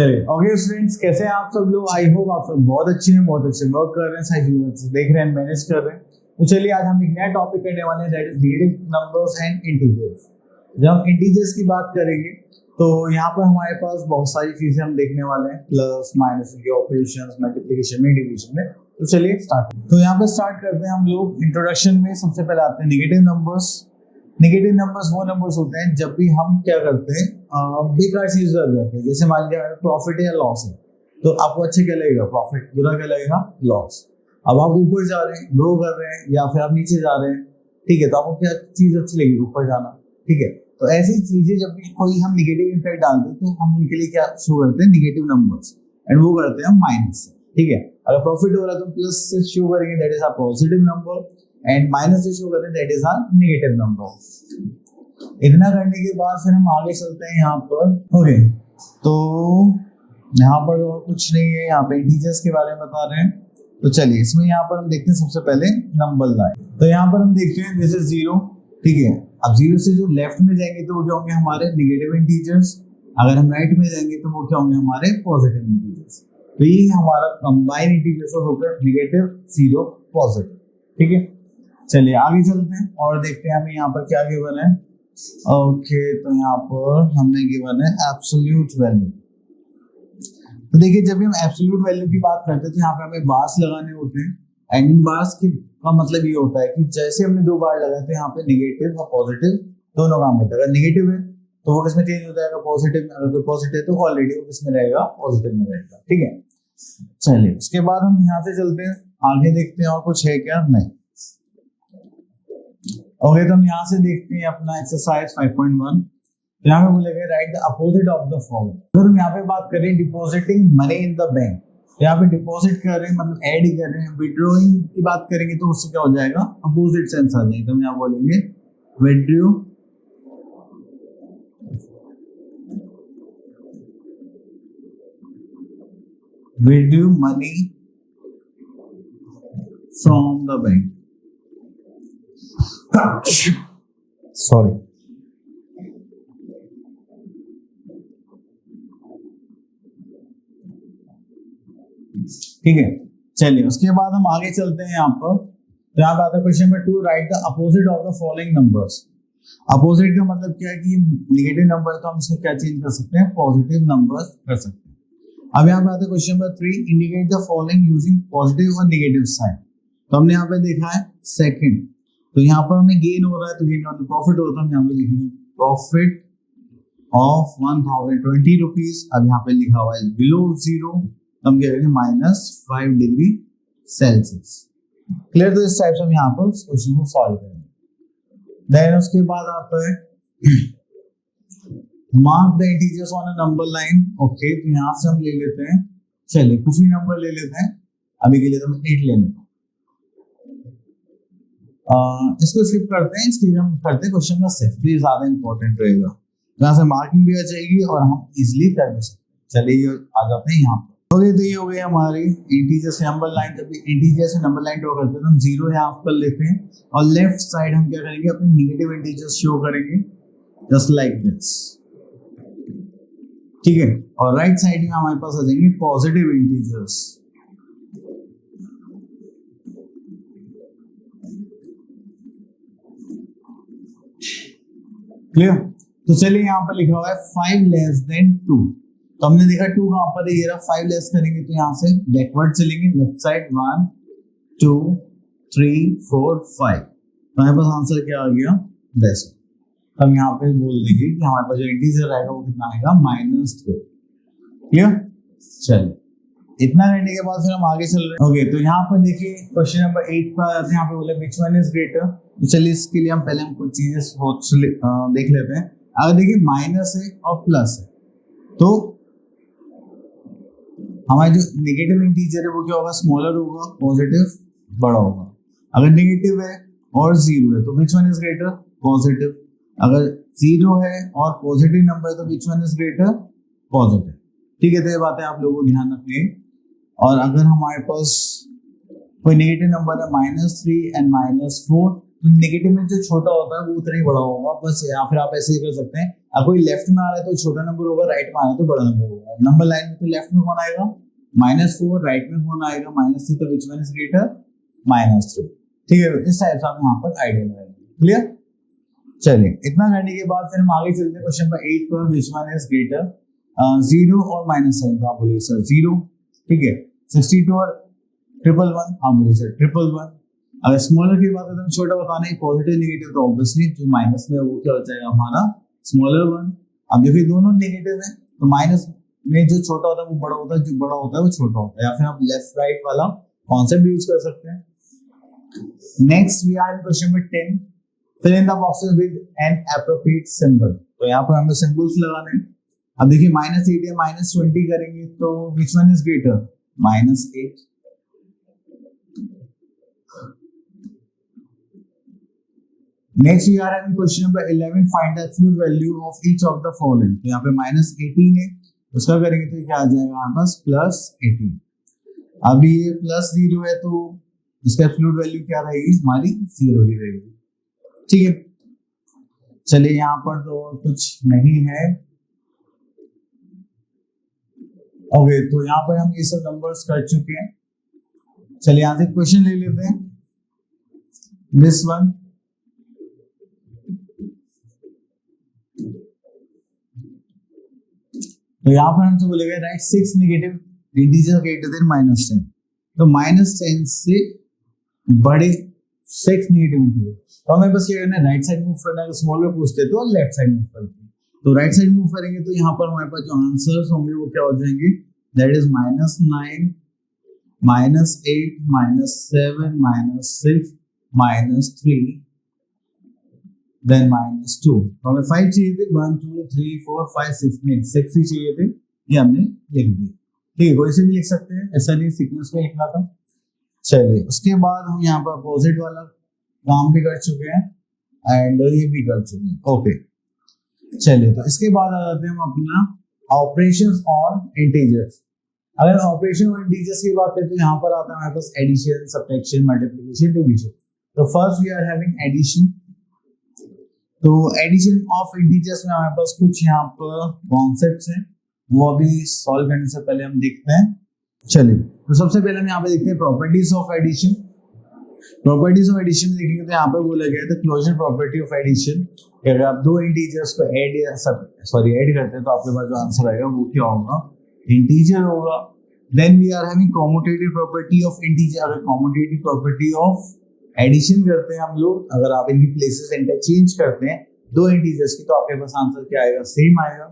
चलिए okay students, कैसे हैं आप सब लोग। आई होप आप सब बहुत अच्छे हैं, बहुत अच्छे वर्क कर रहे हैं, सारी चीजें देख रहे हैं, मैनेज कर रहे हैं। तो चलिए आज हम एक नया टॉपिक करने वाले हैं, that is negative numbers and integers. जब हम इंटीजर्स की बात करेंगे तो यहाँ पर हमारे पास बहुत सारी चीजें हम देखने वाले हैं, प्लस माइनस के ऑपरेशंस, मल्टीप्लिकेशन में, डिवीजन में। तो चलिए स्टार्ट। तो यहाँ पे स्टार्ट करते हैं हम लोग। इंट्रोडक्शन में सबसे पहले आते हैं नेगेटिव नंबर्स। नेगेटिव नंबर्स वो नंबर्स होते हैं जब भी हम क्या करते हैं, बेकार चीज कर जाते हैं। जैसे मान लीजिए प्रॉफिट है या लॉस है, तो आपको अच्छे क्या लगेगा, प्रॉफिट। बुरा क्या लगेगा, लॉस। अब आप ऊपर जा रहे हैं, ग्रो कर रहे हैं, या फिर आप नीचे जा रहे हैं, ठीक है, तो आपको क्या चीज अच्छी लगेगी, ऊपर जाना, ठीक है। तो ऐसी चीजें जब भी कोई हम निगेटिव इम्पैक्ट डालते हैं तो हम उनके लिए क्या शो करते हैं, निगेटिव नंबर्स, एंड वो करते हैं हम माइनस से, ठीक है। अगर प्रॉफिट हो रहा है तो प्लस से शो करेंगे, that is our positive number, and minus से शो करें, that is our negative number. इतना करने के बाद फिर हम आगे चलते हैं यहाँ पर। ओके, तो यहाँ पर और कुछ नहीं है, यहाँ पे इंटीजर्स के बारे में बता रहे हैं। तो चलिए इसमें यहाँ पर हम देखते हैं सबसे पहले नंबर लाइन। तो यहाँ पर हम देखते हैं दिस इज 0, ठीक है। अब 0 से जो लेफ्ट में जाएंगे तो वो क्या होंगे, हमारे नेगेटिव इंटीजर्स। अगर हम राइट में जाएंगे तो वो क्या होंगे, हमारे पॉजिटिव इंटीजर्स। तो ये हमारा कंबाइन इंटीजर्स होकर नेगेटिव, 0, पॉजिटिव, ठीक है। चलिए आगे चलते हैं और देखते हैं हमें यहाँ पर क्या गिवन है। ओके, तो यहाँ पर हमने गिवन है एब्सोल्यूट वैल्यू। तो देखिए जब भी हम एब्सोल्यूट वैल्यू की बात करते हैं तो यहाँ पे हमें बार्स लगाने होते हैं, एंड इन बार्स का मतलब ये होता है कि जैसे हमने 2 बार लगाते हैं यहाँ पे नेगेटिव और पॉजिटिव दोनों काम होता है। अगर नेगेटिव है तो वो किसमें चेंज हो जाएगा, पॉजिटिव में। अगर कोई पॉजिटिव है तो ऑलरेडी वो किसमें रहेगा, पॉजिटिव में रहेगा, ठीक है। चलिए उसके बाद हम यहाँ से चलते हैं आगे, देखते हैं और कुछ है क्या, नहीं। ओके, तो हम यहाँ से देखते हैं अपना एक्सरसाइज 5.1। तो यहाँ पे बोलेगा right the opposite of the following. अगर हम यहाँ पे बात करें depositing money in the bank, यहाँ पे डिपॉजिट कर रहे हैं मतलब ऐड ही कर रहे हैं। विड्रॉइंग की बात करेंगे तो उससे क्या हो जाएगा, अपोजिट सेंस आ जाएगा। तो हम यहाँ बोलेंगे withdraw money from the bank, sorry. ठीक है, चलिए उसके बाद हम आगे चलते हैं यहाँ पर। तो यहाँ पे आता है question number 2, right the opposite of the following numbers. Opposite का मतलब क्या है कि नेगेटिव नंबर है तो हम इसको क्या चेंज कर सकते हैं, पॉजिटिव नंबर कर सकते हैं। अब यहाँ पे आता है question number 3, indicate the following using positive और नेगेटिव साइन। तो हमने यहाँ पे देखा है सेकंड, तो यहाँ पर हमें गेन हो रहा है तो गेन मतलब प्रॉफिट होता है। हम यहाँ पे लिखेंगे प्रॉफिट ऑफ 1020 रुपीज। अब यहाँ पे लिखा हुआ है बिलो 0, हम क्या करेंगे -5 डिग्री सेल्सियस। क्लियर। तो इस टाइप से हम यहाँ पर क्वेश्चन को सॉल्व करेंगे। देन उसके बाद आता है mark the integers on a number line. Okay, तो यहाँ से हम ले लेते हैं, चलिए कुछ भी नंबर ले लेते हैं। अभी के लिए तो मैं 8 ले लेता हूँ। इसको स्किप करते हैं, इसके लिए हम करते हैं क्वेश्चन नंबर 6, ये ज्यादा इंपॉर्टेंट रहेगा। यहाँ से मार्किंग भी आ जाएगी और हम इजिली कर भी सकते हैं। चलिए आ जाते हैं यहाँ पर। ओके, तो ये हो गई हमारी इंटीजर से नंबर लाइन। जब इंटीजर से नंबर लाइन ड्रॉ करते हैं तो हम 0 यहाँ पर लेते हैं, और लेफ्ट साइड हम क्या करेंगे, अपने नेगेटिव इंटीजर्स शो करेंगे जस्ट लाइक दिस, ठीक है। और राइट साइड में हमारे पास आ जाएंगे पॉजिटिव इंटीजर्स। क्लियर। तो चलिए यहाँ पर लिखा हुआ है 5 लेस देन 2। तो हमने देखा 2 कहां पर है, ये रहा। 5 लेस करेंगे तो यहाँ से बैकवर्ड चलेंगे, लेफ्ट साइड 1 2 3 4 5। तो हमारे पास आंसर क्या आ गया, दिस। तो हम यहाँ पे बोल देंगे कि हमारे पास जो इंटीजर आएगा वो कितना आएगा, -2। क्लियर। चलिए इतना करने के बाद फिर हम आगे चल रहे हैं। ओके, तो यहाँ पर देखिए क्वेश्चन नंबर 8 पर आते हैं। यहाँ पे बोले विच वन इज ग्रेटर। तो चलिए इसके लिए हम पहले हम कुछ चीजें देख लेते हैं। अगर देखिए माइनस है और प्लस है तो हमारा जो नेगेटिव इंटीजर है वो क्या होगा, स्मॉलर होगा, पॉजिटिव बड़ा होगा। अगर नेगेटिव है और 0 है तो which one is greater, positive. अगर 0 है और पॉजिटिव नंबर है तो which one is greater, positive. ठीक है, तो ये बातें आप लोगों को ध्यान रखनी है। और अगर हमारे पास कोई नेगेटिव नंबर है -3 एंड -4, तो नेगेटिव में जो छोटा होता है वो उतना ही बड़ा होगा बस। या फिर आप ऐसे ही कर सकते हैं अब कोई लेफ्ट में आ रहा है तो छोटा नंबर होगा, राइट में आ रहा है तो बड़ा नंबर होगा। नंबर लाइन में तो लेफ्ट में कौन आएगा -4, राइट में कौन आएगा -3, तो विच वन इज ग्रेटर -3। ठीक है, इस टाइप से आप यहाँ पर आइडिया लगाएंगे। क्लियर? चलिए, इतना करने के बाद फिर हम आगे चलते हैं क्वेश्चन नंबर 8 पर, विच वन इज ग्रेटर 0 और -7। तो आप बोलिए सर 0, ठीक है, 62 और 111, आप बोलिए सर 111। अगर स्मॉलर की बात करें तो छोटा बताना है, पॉजिटिव नेगेटिव, तो ऑब्वियसली जो माइनस में वो क्या हो जाएगा हमारा स्मॉलर वन। अब देखिए दोनों नेगेटिव है तो माइनस में जो छोटा होता है वो बड़ा होता है, जो बड़ा होता है वो छोटा होता है, या फिर आप लेफ्ट राइट वाला कॉन्सेप्ट यूज कर सकते हैं। Next we are in question number 10, fill in the boxes with an appropriate symbol. तो यहाँ पर हमें सिंबल्स लगाने हैं। अब देखिए -8 या -20 करेंगे तो which one is greater -8। Next we are in question number 11, find the absolute value of each of the following. तो यहाँ पे -18 है, उसका करेंगे तो क्या आ जाएगा हमारे पास +18। अभी ये +0 है तो इसका एब्सोल्यूट वैल्यू क्या रहेगी हमारी 0 ही रहेगी। ठीक है, चलिए यहाँ पर तो कुछ नहीं है। ओके, तो यहाँ पर हम ये सब नंबर्स कर चुके हैं। चलिए यहाँ से क्वेश्चन ले लेते हैं, दिस वन। तो यहाँ पर हमसे बोलेगा right 6 negative integer greater than -10। तो -10 से बड़े 6 नेगेटिव इंटीजर, तो हमें बस क्या करना है, राइट साइड मूव करना है। स्मॉल में पूछते तो लेफ्ट साइड मूव करते हैं, तो राइट साइड मूव करेंगे तो यहाँ पर हमारे पास जो आंसर्स होंगे वो क्या हो जाएंगे, दैट इज -9, -8, -7, -6, -3, then -2। तो हमें 5 चाहिए थे, 1 2 3 4 5 6 में 6 ही चाहिए थे, ये हमने लिख दिए। ठीक है, कोई से भी लिख सकते हैं, ऐसा नहीं सीक्वेंस में लिखना था। चलिए, उसके बाद हम यहाँ पर अपोजिट वाला काम भी कर चुके हैं एंड ये भी कर चुके हैं। ओके, चलिए, तो इसके बाद आ जाते हैं हम अपना ऑपरेशंस ऑन इंटीजर्स। अगर ऑपरेशन ऑन इंटीजर्स की बात करें तो यहाँ पर आता है हमारे पास एडिशन, सब्ट्रैक्शन, मल्टीप्लिकेशन, डिवीजन। तो first we are having addition. तो एडिशन ऑफ इंटीजर्स में हमारे पास कुछ यहाँ पर कॉन्सेप्ट्स हैं, वो अभी सॉल्व करने से पहले हम देखते हैं। चलिए, तो सबसे पहले हम यहाँ पे देखते हैं properties of addition. Properties of addition में देखेंगे तो यहाँ पे बोला गया है the closure property of addition. अगर आप दो इंटीजर्स को ऐड करते हैं तो आपके पास जो आंसर आएगा वो क्या होगा, इंटीजर होगा। Then we are having commutative property of integer. अगर कॉम्यूटेटिव प्रॉपर्टी ऑफ एडिशन करते हैं हम लोग, अगर आप इनकी प्लेसेस इंटरचेंज करते हैं दो इंटीजर्स की, तो आपके पास आंसर क्या आएगा, सेम आएगा।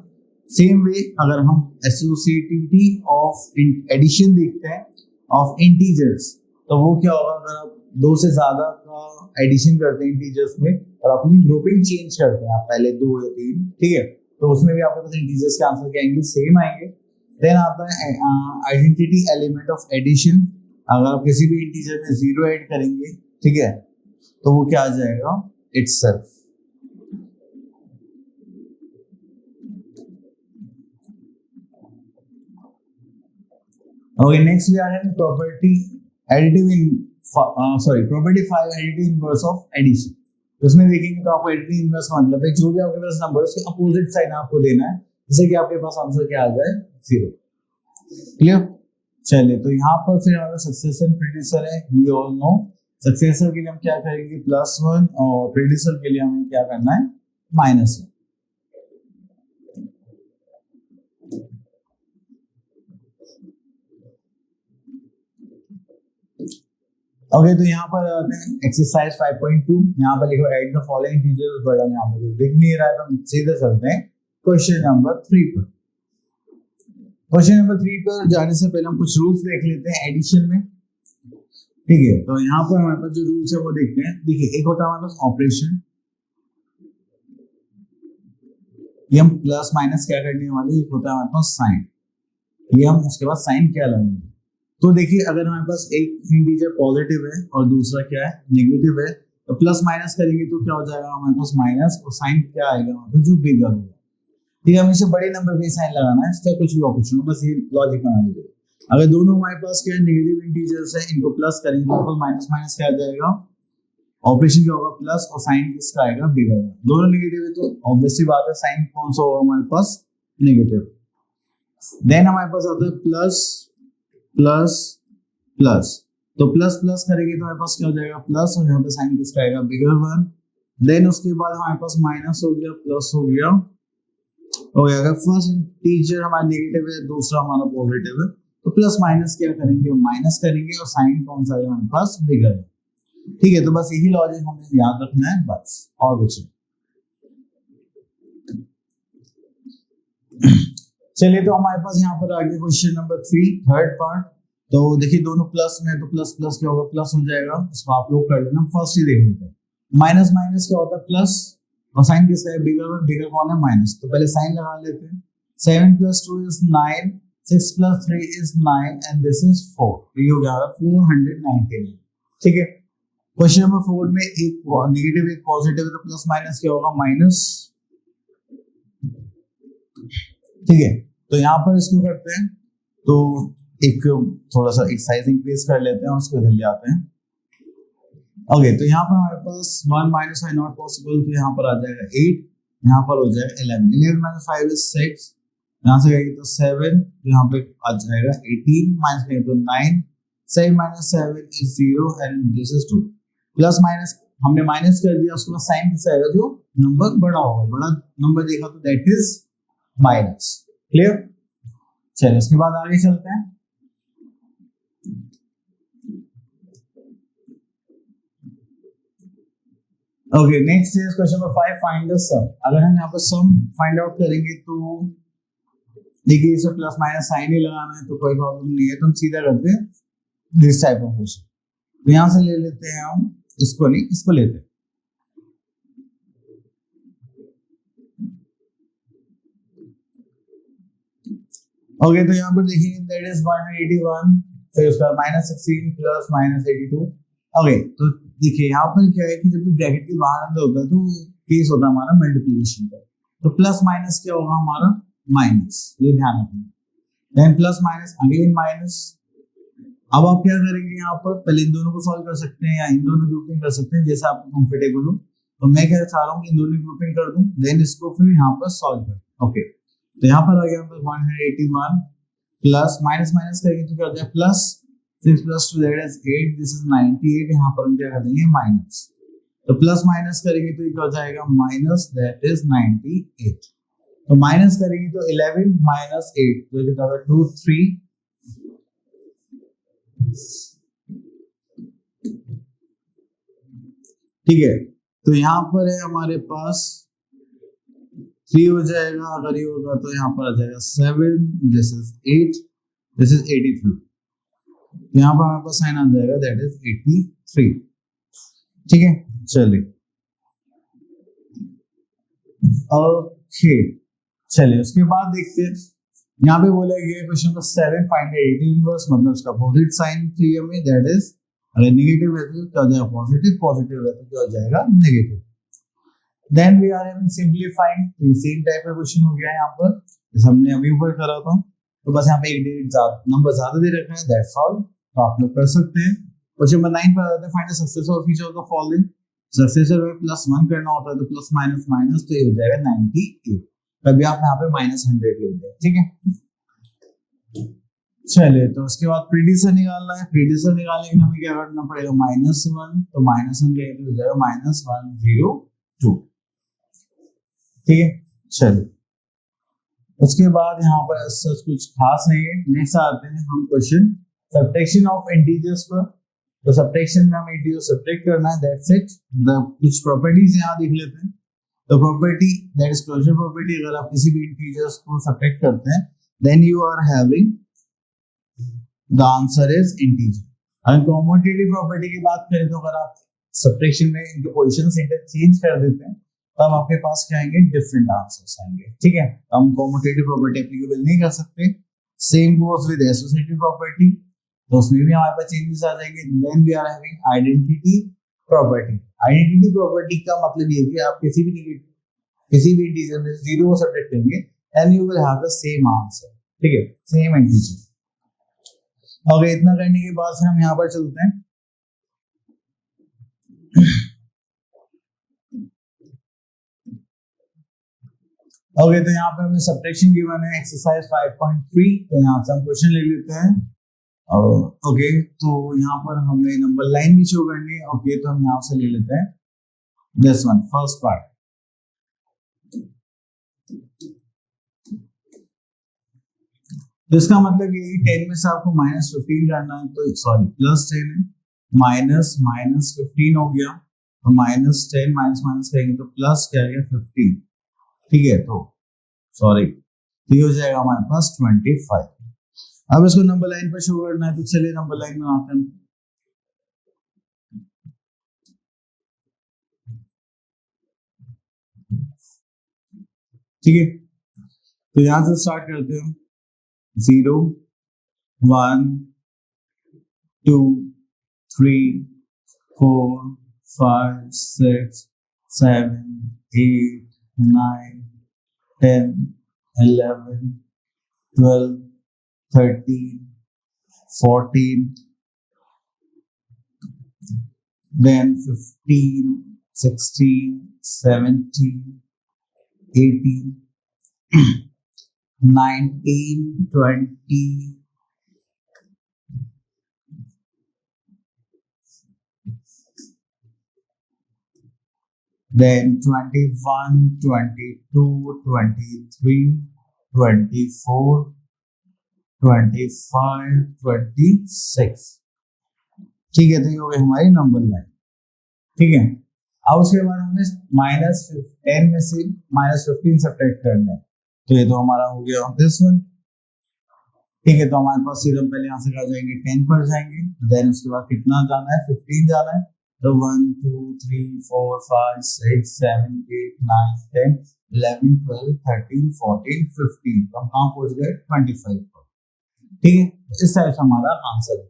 सेम वे अगर हम एसोसिएटिविटी ऑफ एडिशन देखते हैं ऑफ इंटीजर्स, तो वो क्या होगा, अगर आप दो से ज्यादा का एडिशन करते हैं इंटीजर्स में और अपनी ग्रुपिंग चेंज करते हैं, आप पहले 2 या 3, ठीक है, तो उसमें भी आपके पास इंटीजर्स के आंसर क्या आएंगे, सेम आएंगे। देन आता है आइडेंटिटी एलिमेंट ऑफ एडिशन। अगर आप किसी भी इंटीजर में 0 ऐड करेंगे, ठीक है, तो वो क्या आ जाएगा, itself. Okay, next we are in property additive in property 5 additive inverse of addition. उसमें देखेंगे तो आपको एडिटिव इनवर्स का मतलब है जो भी आपके पास नंबर है उसका अपोजिट साइन आपको देना है, जिससे कि आपके पास आंसर क्या आ जाए, 0। क्लियर? चलिए, तो यहाँ पर फिर हमारा सक्सेसर प्रेडिसर है, वी ऑल नो। सक्सेसर के लिए हम क्या करेंगे, +1, और प्रेडिसर के लिए हमें क्या करना है, -1। ओके, तो यहाँ पर आते हैं एक्सरसाइज 5.2। यहाँ पर लिखो add the following integers, but हम यहाँ पर दिख नहीं रहा है तो हम सीधे चलते हैं क्वेश्चन नंबर 3 पर। क्वेश्चन नंबर 3 पर जाने से पहले हम कुछ रूल्स देख लेते हैं एडिशन में। ठीक है, तो यहाँ पर हमारे पास जो रूल्स है वो देखते हैं। देखिए, एक होता है हमारे पास ऑपरेशन, ये हम प्लस माइनस क्या करने वाले, एक होता है हमारे पास साइन, ये हम उसके बाद साइन क्या लगाएंगे। तो देखिए, अगर हमारे पास एक इंटीजर पॉजिटिव है और दूसरा क्या है, नेगेटिव है, तो प्लस माइनस करेंगे तो क्या हो जाएगा हमारे पास माइनस, और साइन क्या आएगा तो जो बिगर होगा। ठीक है, हमेशा बड़े नंबर पे साइन लगाना है, इसका कुछ भी ऑप्शन हो, बस ये लॉजिक बना लीजिए। अगर दोनों हमारे पास क्या है, नेगेटिव इंटीजर्स है, इनको प्लस करेंगे तो माइनस माइनस क्या आ जाएगा, ऑपरेशन क्या होगा प्लस और साइन किसका आएगा बिगर, दोनों नेगेटिव है तो ऑब्वियसली बात है साइन कौन सा होगा हमारे पास नेगेटिव। देन हमारे पास आता है प्लस प्लस प्लस, तो प्लस प्लस करेंगे तो हमारे पास क्या हो जाएगा प्लस और यहाँ पे साइन किसका आएगा बिगर वन। देन उसके बाद हमारे पास माइनस हो गया प्लस हो गया, और अगर फर्स्ट इंटीजर हमारा नेगेटिव है दूसरा हमारा पॉजिटिव है तो प्लस माइनस क्या करेंगे माइनस करेंगे और साइन कौन सा आएगा हमारे पास बिगर है। ठीक है, तो बस यही लॉजिक हमें याद रखना है बस, और कुछ चलिए तो हमारे पास यहाँ पर आ गया क्वेश्चन नंबर 3 थर्ड पार्ट। तो देखिए दोनों प्लस में, तो प्लस प्लस क्या होगा प्लस हो जाएगा, इसको आप लोग कर लेना। फर्स्ट ही देख लेते हैं, माइनस माइनस क्या होता है प्लस, और साइन किसका है बिगर, और बिगर कौन है माइनस, तो पहले साइन लगा लेते हैं। 7 + 2 = 9, 6 + 3 = 9 एंड दिस इज 4, ये हो गया 499। ठीक है, क्वेश्चन नंबर 4 में एक नेगेटिव एक पॉजिटिव है तो प्लस माइनस क्या होगा माइनस। ठीक है, तो यहाँ पर इसको करते हैं, तो एक थोड़ा सा एक साइज इंक्रीज कर लेते हैं और उसको इधर ले आते हैं। ओके, तो यहाँ पर हमारे पास 1 - 5 नॉट पॉसिबल, तो यहाँ पर आ जाएगा 8, यहाँ पर हो जाएगा 11, 11 - 5 = 6, यहाँ से गएगी तो 7, यहाँ पे आ जाएगा 18, माइनस करेंगे तो 9, 7 - 7 = 0 and this is 2। Plus minus हमने माइनस कर दिया, उसके बाद साइन किससे आएगा जो नंबर बड़ा होगा, बड़ा नंबर देखा तो दैट इज माइनस। क्लियर, चलिए उसके बाद आगे चलते हैं। Okay, next is question number 5, find the sum. अगर हम यहाँ पर सम फाइंड आउट करेंगे तो देखिए इसे प्लस माइनस साइन ही लगाना है तो कोई प्रॉब्लम नहीं है, तो हम सीधा करते हैं दिस टाइप ऑफ क्वेश्चन। तो यहाँ से ले लेते हैं हम इसको, नहीं इसको लेते हैं। ओके, तो यहाँ पर देखेंगे दैट इज 181, फिर उसका -16 प्लस -82। ओके, तो देखिए यहाँ पर क्या है कि जब भी ब्रैकेट के बाहर अंदर होता है तो केस होता है हमारा मल्टीप्लिकेशन का, तो प्लस माइनस क्या होगा हमारा माइनस, ये ध्यान रखना। Then plus minus again minus. अब आप क्या करेंगे यहाँ पर, पहले इन दोनों को सॉल्व कर सकते हैं या इन दोनों ग्रुपिंग कर सकते हैं जैसा आपको कंफर्टेबल हो। तो मैं क्या चाह रहा हूँ कि इन दोनों ग्रुपिंग कर दूं, देन इसको फिर यहाँ पर सॉल्व कर। ओके, तो यहाँ पर आ गया 181 प्लस माइनस माइनस करेंगे तो क्या हो जाएगा प्लस, 6 + 2 = 8, दिस इज 98, यहाँ पर हम क्या कर देंगे माइनस, तो प्लस माइनस करेंगे तो ये क्या हो जाएगा माइनस, दैट इज 98। तो माइनस करेंगे तो 11 - 8 तो ये क्या होगा 2 3। ठीक है, तो यहाँ पर है हमारे पास 3 हो जाएगा, अगर ये होगा तो यहाँ पर आ जाएगा 7, दिस इज 8, दिस इज 83, यहाँ पर हमारे पास साइन आ जाएगा दैट इज 83। ठीक है, चलिए ओके, चलिए उसके बाद देखते हैं। यहाँ पे बोला गया question number 7, find the eighty inverse, मतलब इसका अपोजिट साइन चाहिए हमें, दैट इज अगर नेगेटिव है तो क्या हो जाएगा पॉजिटिव, पॉजिटिव है तो क्या हो जाएगा negative. Then we are having simplifying, तो सेम टाइप का क्वेश्चन हो गया यहाँ पर जैसे हमने अभी ऊपर करा था, तो बस यहाँ पे एक नंबर ज्यादा दे रखा है, दैट्स ऑल, तो आप लोग कर सकते हैं। क्वेश्चन नंबर 9 पर आता है find the successor of each of the following. Successor में +1 करना होता है तो प्लस माइनस माइनस, तो ये हो जाएगा 98, तभी आप यहाँ पे -100 ले लेंगे। ठीक है, चलिए तो उसके बाद प्रीडिसर निकालना है। प्रीडिसर निकालने के लिए हमें क्या करना पड़ेगा -1, तो -1 लेंगे तो हो जाएगा -102। ठीक है, चलिए उसके बाद यहाँ पर सच कुछ खास नहीं है। नेक्स्ट आते हैं हम क्वेश्चन सब्ट्रैक्शन ऑफ इंटीजर्स पर। तो सब्ट्रैक्शन में हमें इंटीजर सब्ट्रैक्ट करना है, दैट्स इट। कुछ प्रॉपर्टीज यहाँ देख लेते हैं। तो property that is closure property, अगर आप किसी भी इंटीजर्स को सब्ट्रैक्ट करते हैं then you are having the answer is integer. अगर कॉम्यूटेटिव प्रॉपर्टी की बात करें तो अगर आप सब्ट्रैक्शन में इनके पोजीशंस इंटरचेंज कर देते हैं तब आपके पास क्या आएंगे डिफरेंट आंसर्स आएंगे। ठीक है, हम कॉम्यूटेटिव प्रॉपर्टी एप्लीकेबल नहीं कर सकते। Same goes with associative property, तो उसमें भी हमारे पास चेंजेस आ जाएंगे। Then we are having identity property. Identity property का मतलब ये है कि आप किसी भी इंटीजर में 0 को सब्ट्रैक्ट करेंगे and you will have the same answer. ठीक है, सेम इंटीजर। ओके, इतना करने के बाद फिर हम यहाँ पर चलते हैं ओके, तो यहाँ पे हमें सब्ट्रैक्शन गिवन है एक्सरसाइज 5.3। तो यहाँ से हम क्वेश्चन ले लेते हैं। ओके, तो यहाँ पर हमें नंबर लाइन भी शो करनी है। ओके, तो हम यहाँ से ले लेते हैं दिस वन, फर्स्ट पार्ट। तो इसका मतलब ये 10 में से आपको -15 करना है, तो सॉरी +10 है, माइनस -15 हो गया, तो -10 माइनस माइनस करेंगे तो प्लस क्या गया 15। ठीक है, तो सॉरी, तो ये हो जाएगा हमारे पास 25। अब इसको नंबर लाइन पर शो करना है, तो चलिए नंबर लाइन में आते हैं। ठीक है, तो यहां से स्टार्ट करते हैं। 0 1 2 3 4 5 6 7 8 9 10 11 12 13 14, then 15 16 17 18 19 20 then 21 22 23 24 25 26। ठीक है, तो ये हो गई हमारी नंबर लाइन। ठीक है, अब उसके बाद हमें -10 में से -15 सब्ट्रैक्ट करना है, तो ये तो हमारा हो गया दिस वन। ठीक है, तो हमारे पास सीधे पहले यहाँ से आ जाएंगे 10 पर जाएंगे, देन उसके बाद कितना जाना है 15 जाना है, तो 1 2 3 4 5 6 7 8 9 10 11 12 13 14 15, तो हम कहाँ पहुंच गए 25 पर। ठीक है, इस टाइप से हमारा आंसर है।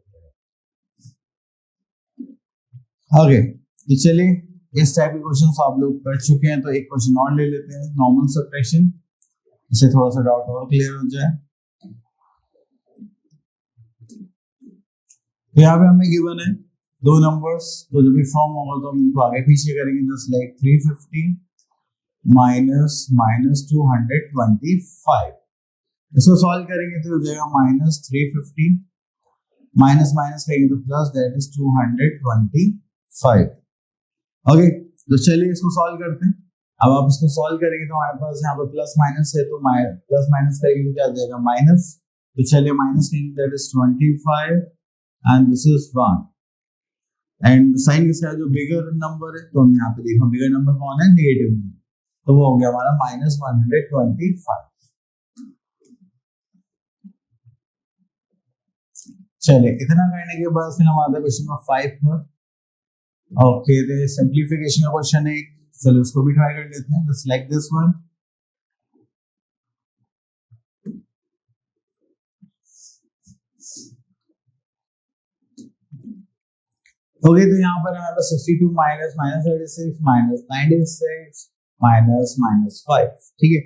ओके, तो चलिए इस टाइप के क्वेश्चन आप लोग कर चुके हैं, तो एक क्वेश्चन और ले लेते हैं, नॉर्मल सब्ट्रैक्शन, इससे थोड़ा सा डाउट और क्लियर हो जाए। तो यहाँ पे हमें गिवन है दो नंबर्स, तो जो भी फॉर्म होगा तो हम इनको आगे पीछे करेंगे, जस्ट लाइक 350 माइनस -225। इसको सॉल्व करेंगे तो हो जाएगा -350 माइनस माइनस करेंगे तो प्लस, दैट इज 225। ओके, तो चलिए इसको सॉल्व करते हैं। अब आप इसको सॉल्व करेंगे तो हमारे पास यहाँ पर प्लस माइनस है, तो प्लस माइनस करेंगे तो क्या आ जाएगा माइनस, तो चलिए माइनस करेंगे, that is 25 and this is 1, and sign किसका जो बिगर नंबर है, तो हम यहाँ पे देखो बिगर नंबर कौन है, नेगेटिव नंबर, तो वो हो गया हमारा -125। चलिए इतना करने के बाद फिर हम आते हैं क्वेश्चन नंबर 5 पर। ओके, तो सिंप्लीफिकेशन का क्वेश्चन है, चलो उसको भी ट्राई कर लेते हैं, just like this one. Okay, तो यहाँ पर हमारे पास 62 माइनस -36 माइनस 96 माइनस -5। ठीक है,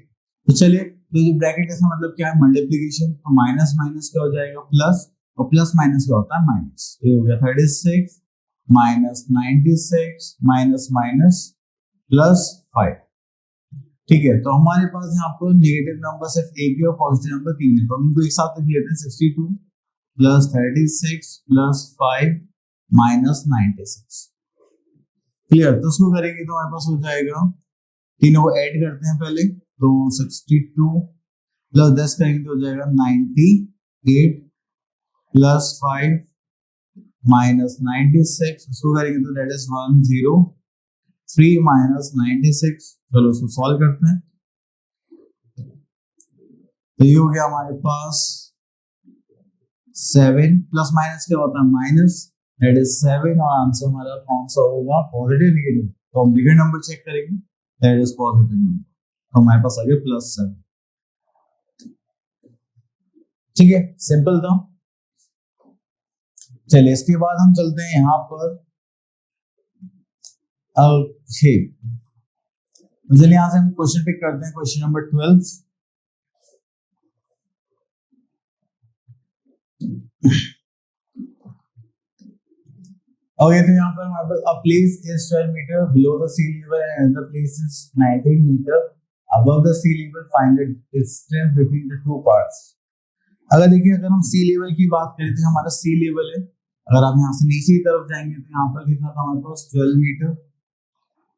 तो चलिए, तो जो ब्रैकेट है इसका मतलब क्या है, मल्टीप्लिकेशन, तो माइनस माइनस क्या हो जाएगा प्लस, और प्लस माइनस क्या होता है माइनस, तो ये हो गया 36 माइनस 96 माइनस माइनस प्लस 5। ठीक है, तो हमारे पास यहाँ पर नेगेटिव नंबर सिर्फ एक ही और पॉजिटिव नंबर 3 है, तो हम इनको एक साथ लिख लेते हैं, 62 प्लस 36 प्लस 5 माइनस 96। क्लियर, तो उसको करेंगे तो हमारे पास हो जाएगा, तीनों को ऐड करते हैं पहले, तो 62 प्लस 10 करेंगे तो हो जाएगा 98 प्लस 5 माइनस 96, उसको करेंगे तो दैट इज 103 माइनस 96। चलो उसको सॉल्व करते हैं, तो ये हो गया हमारे पास 7 प्लस माइनस क्या होता है माइनस, दैट इज 7, और आंसर हमारा कौन सा होगा पॉजिटिव नेगेटिव, तो हम बिगर नंबर चेक करेंगे, दैट इज पॉजिटिव नंबर, तो हमारे पास आ गया +7। ठीक है, सिंपल था। चलिए इसके बाद हम चलते हैं यहाँ पर, चलिए यहाँ से हम क्वेश्चन पिक करते हैं, क्वेश्चन नंबर 12। ओके, तो यहाँ पर हमारे पास a place is 12 meter below the sea level and another place is 19 meter above the sea level find the distance between the two parts. अगर देखिए अगर हम सी लेवल की बात करें तो हमारा सी लेवल है, अगर आप यहाँ से नीचे की तरफ जाएंगे तो यहाँ पर कितना था हमारे पास 12 मीटर,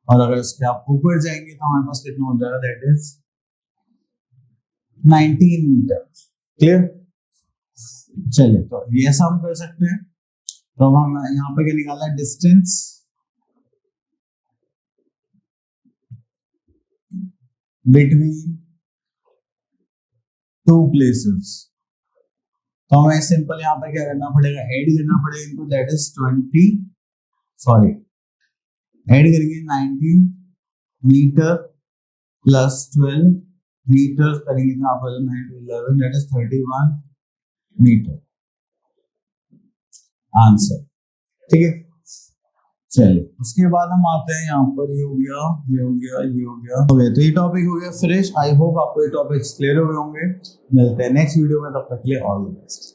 और अगर इसके आप ऊपर जाएंगे तो हमारे पास कितना हो जाएगा, दैट इज 19 मीटर। क्लियर? चलिए तो ये ऐसा हम कर सकते हैं। तो हम यहाँ पे क्या निकालना है, डिस्टेंस बिटवीन टू प्लेसेस। तो हमें सिंपल यहाँ पे क्या करना पड़ेगा, ऐड करना पड़ेगा इनको, दैट इज ऐड करेंगे 19 मीटर प्लस 12 मीटर करेंगे तो यहाँ पर 9 to 11 that is 31 meter answer. ठीक है, चलिए उसके बाद हम आते हैं यहाँ पर, ये हो गया, ये हो गया, ये हो गया, हो गया। तो ये टॉपिक हो गया फ्रेश। आई होप आपको ये टॉपिक्स क्लियर हो गए होंगे। मिलते हैं नेक्स्ट वीडियो में, तब तक के लिए ऑल द बेस्ट।